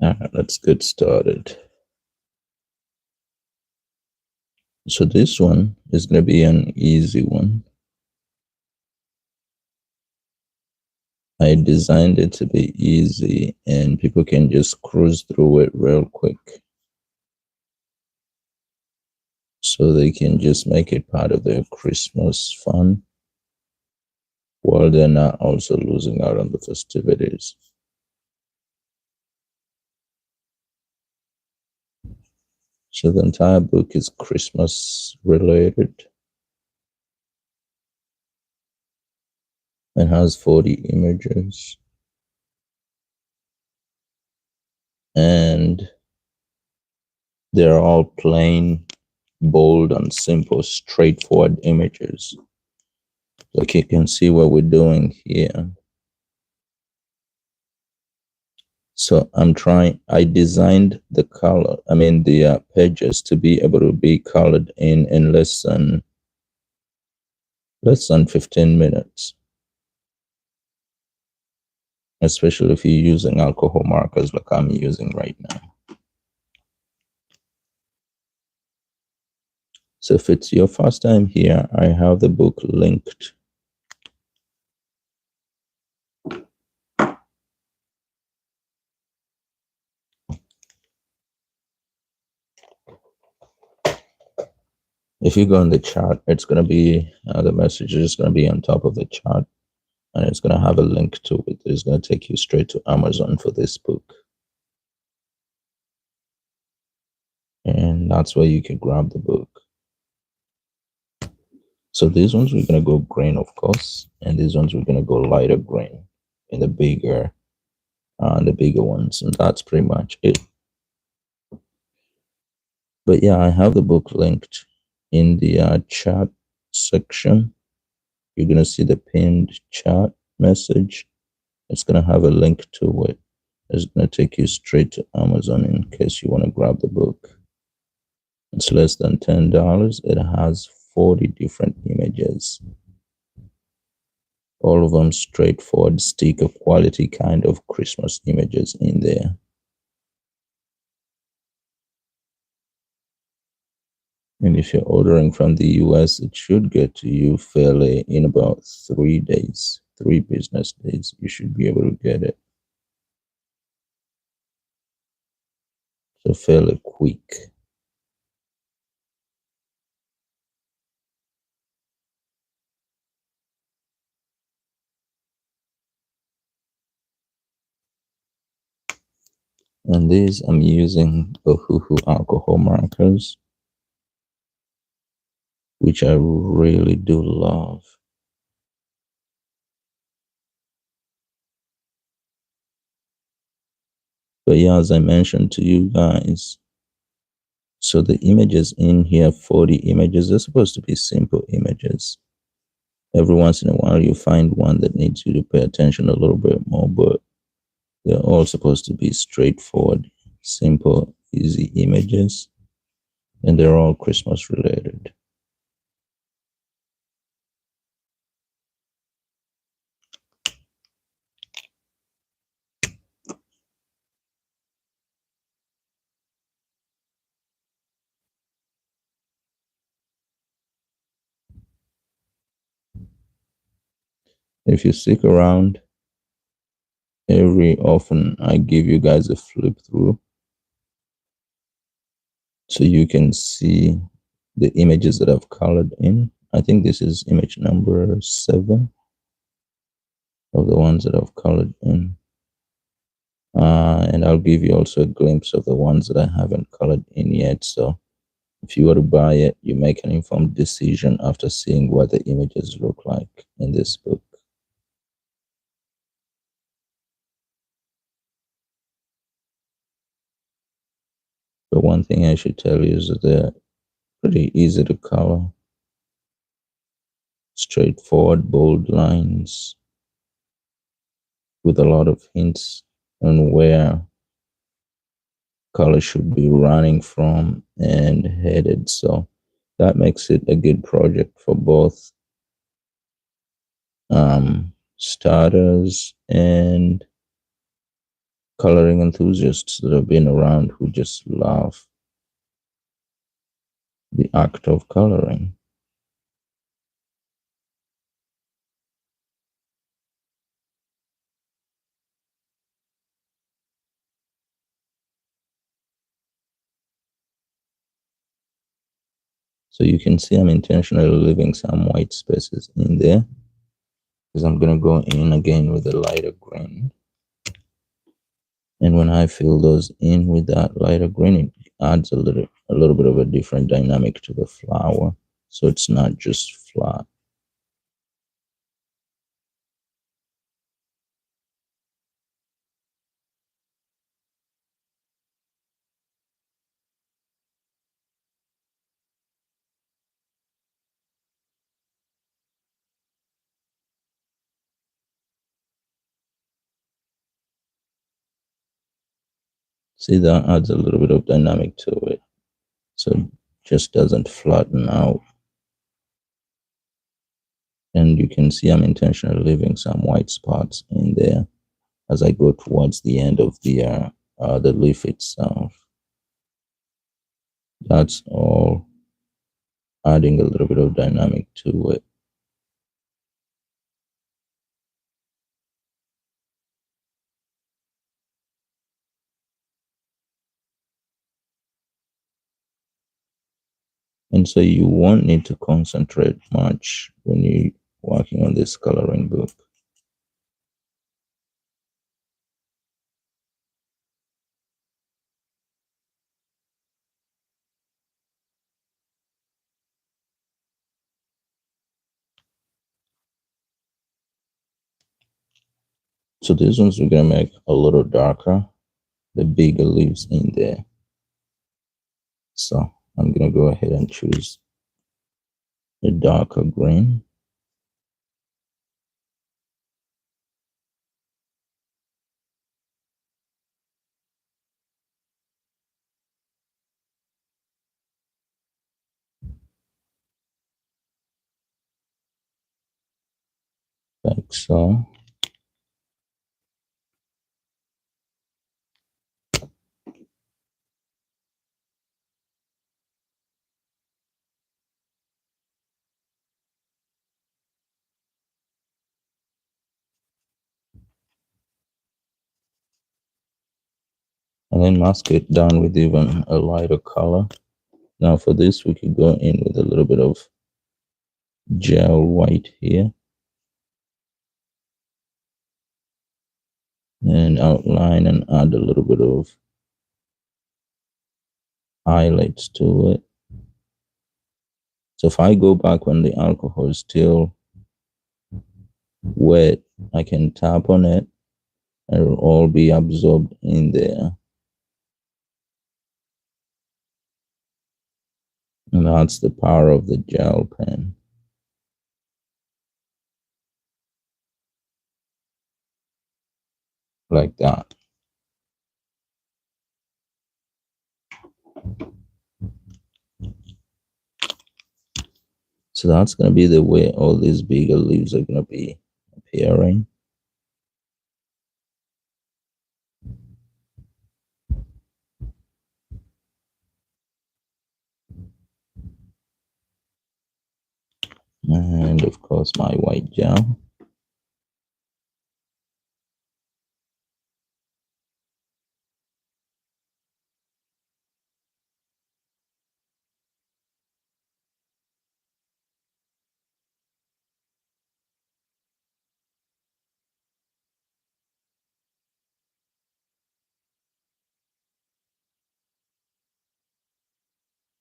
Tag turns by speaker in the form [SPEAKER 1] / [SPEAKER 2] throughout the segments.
[SPEAKER 1] All right, let's get started. So this one is going to be an easy one. I designed it to be easy and people can just cruise through it real quick. So they can just make it part of their Christmas fun while they're not also losing out on the festivities. So the entire book is Christmas related and has 40 images. And they're all plain, bold, and simple, straightforward images. Like you can see what we're doing here. So I designed the color, the pages to be able to be colored in less than 15 minutes. Especially if you're using alcohol markers like I'm using right now. So if it's your first time here, I have the book linked. If you go in the chat, it's going to be, the message is going to be on top of the chat. And it's going to have a link to it. It's going to take you straight to Amazon for this book. And that's where you can grab the book. So these ones we're going to go green, of course. And these ones we're going to go lighter green in the bigger ones. And that's pretty much it. But yeah, I have the book linked in the chat section. You're going to see the pinned chat message. It's going to have a link to it. It's going to take you straight to Amazon in case you want to grab the book. It's less than $10. It has 40 different images. All of them straightforward, stick of quality kind of Christmas images in there. And if you're ordering from the US, it should get to you fairly in about 3 days, 3 business days. You should be able to get it. So fairly quick. And these I'm using Ohuhu alcohol markers, which I really do love. But yeah, as I mentioned to you guys, so the images in here, 40 images, they're supposed to be simple images. Every once in a while, you find one that needs you to pay attention a little bit more, but they're all supposed to be straightforward, simple, easy images, and they're all Christmas related. If you stick around, every often I give you guys a flip through so you can see the images that I've colored in. I think this is image number 7 of the ones that I've colored in. And I'll give you also a glimpse of the ones that I haven't colored in yet. So if you were to buy it, you make an informed decision after seeing what the images look like in this book. But one thing I should tell you is that they're pretty easy to color. Straightforward, bold lines with a lot of hints on where color should be running from and headed. So that makes it a good project for both starters and coloring enthusiasts that have been around who just love the act of coloring. So you can see I'm intentionally leaving some white spaces in there because I'm going to go in again with a lighter green. And when I fill those in with that lighter green, it adds a little bit of a different dynamic to the flower. So it's not just flat. See, that adds a little bit of dynamic to it. So it just doesn't flatten out. And you can see I'm intentionally leaving some white spots in there as I go towards the end of the leaf itself. That's all adding a little bit of dynamic to it. And so you won't need to concentrate much when you're working on this coloring book. So these ones we're gonna make a little darker, the bigger leaves in there. So I'm gonna go ahead and choose a darker green. like so. And then mask it down with even a lighter color. Now for this, we could go in with a little bit of gel white here and outline and add a little bit of highlights to it. So if I go back when the alcohol is still wet, I can tap on it and it will all be absorbed in there. And that's the power of the gel pen. Like that. So that's going to be the way all these bigger leaves are going to be appearing. And of course my white gel.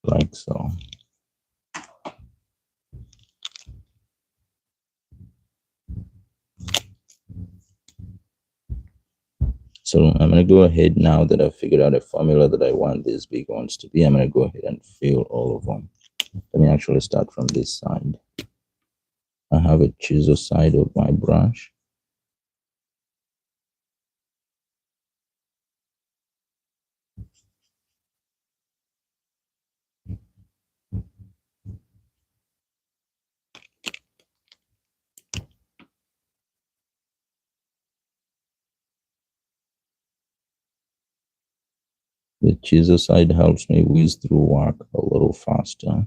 [SPEAKER 1] Like so. So I'm going to go ahead now that I've figured out a formula that I want these big ones to be. I'm going to go ahead and fill all of them. Let me actually start from this side. I have a chisel side of my brush. The chisel side helps me whiz through work a little faster.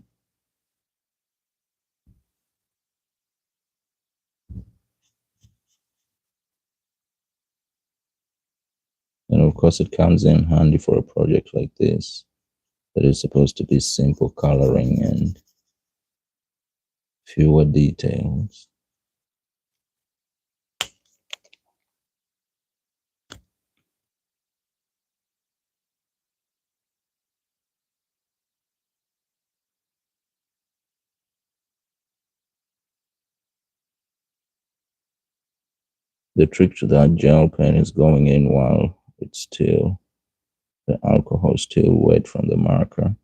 [SPEAKER 1] And of course, it comes in handy for a project like this that is supposed to be simple coloring and fewer details. The trick to that gel pen is going in while it's still, the alcohol is still wet from the marker.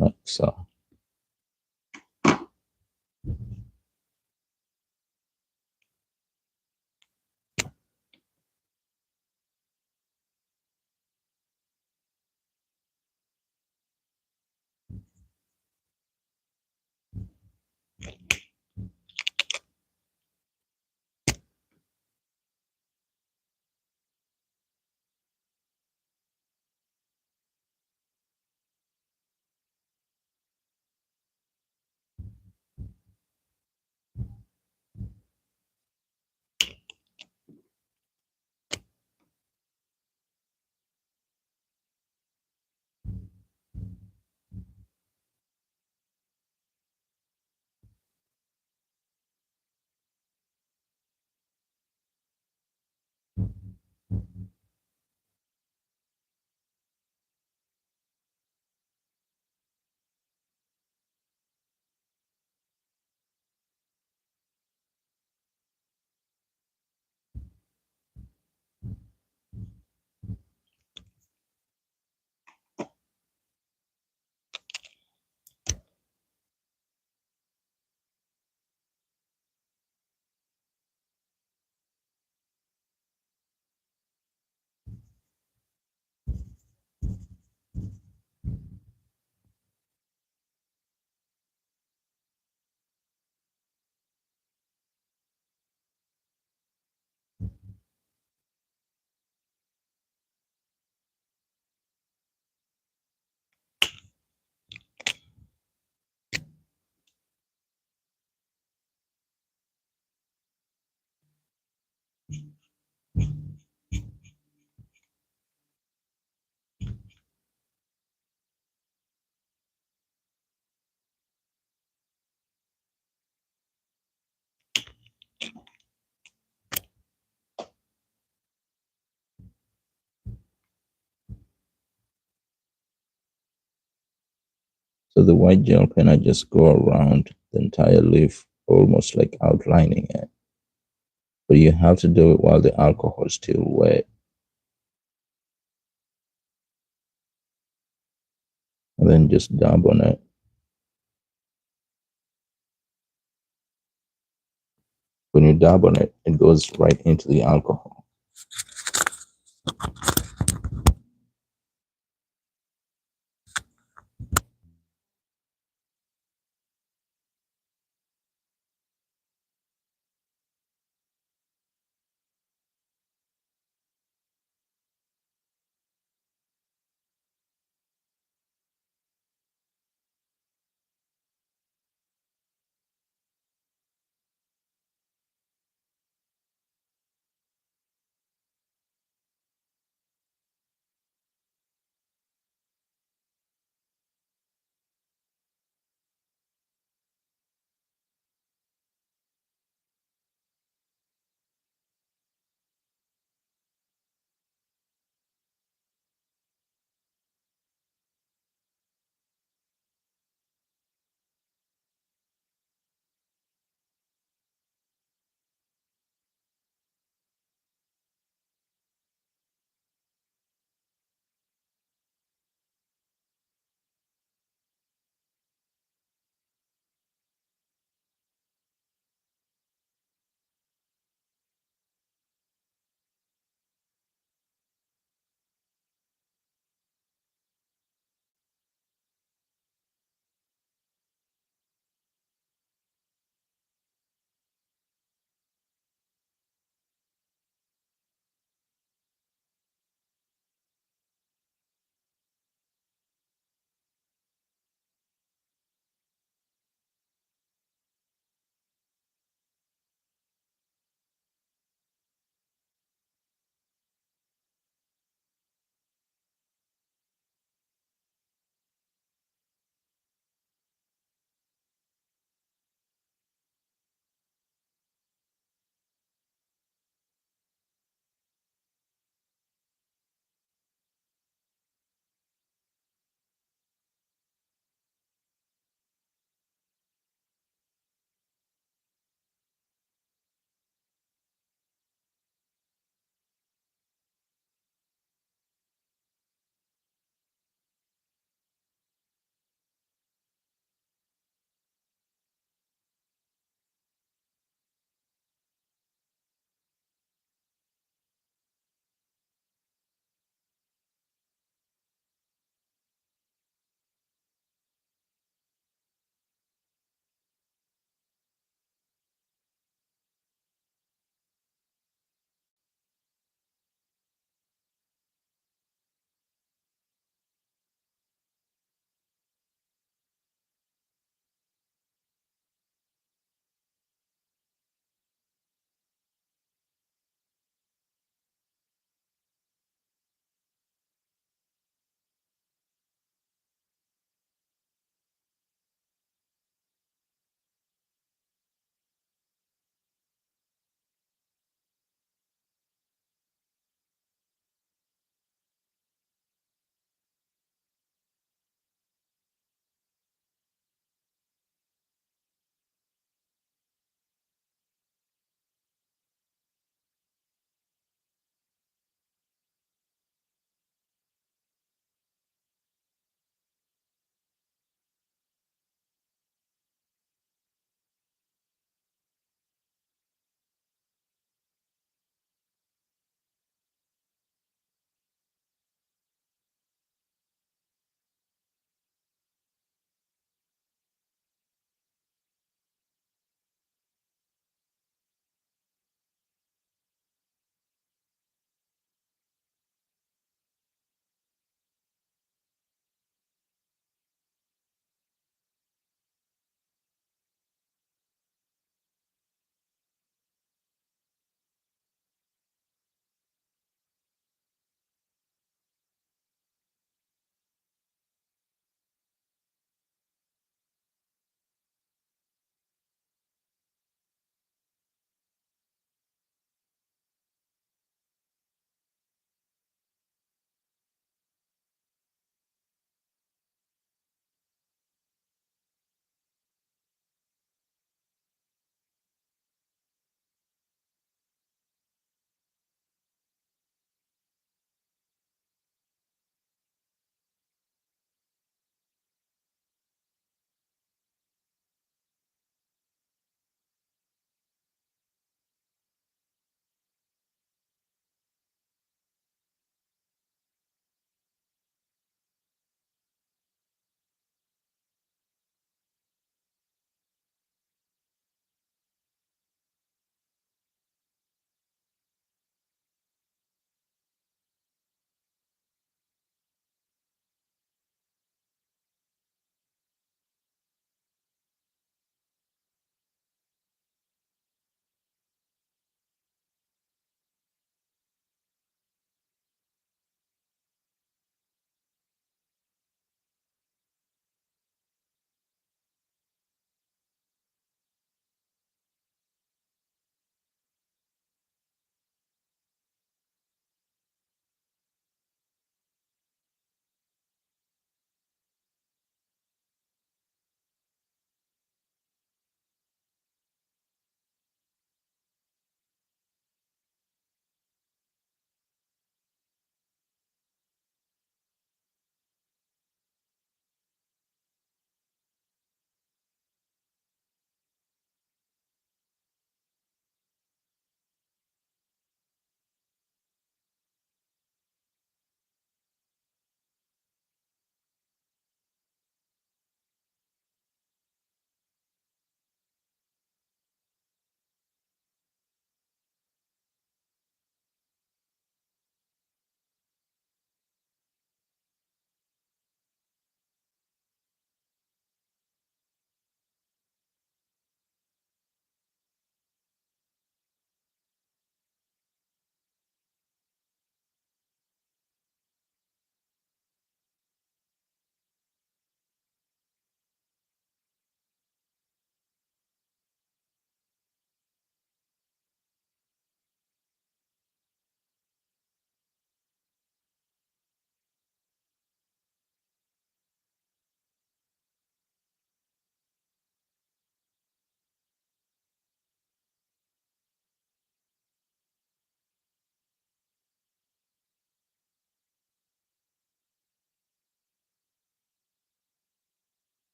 [SPEAKER 1] Like so. So the white gel pen, I just go around the entire leaf, almost like outlining it. But you have to do it while the alcohol is still wet. And then just dab on it. When you dab on it, it goes right into the alcohol.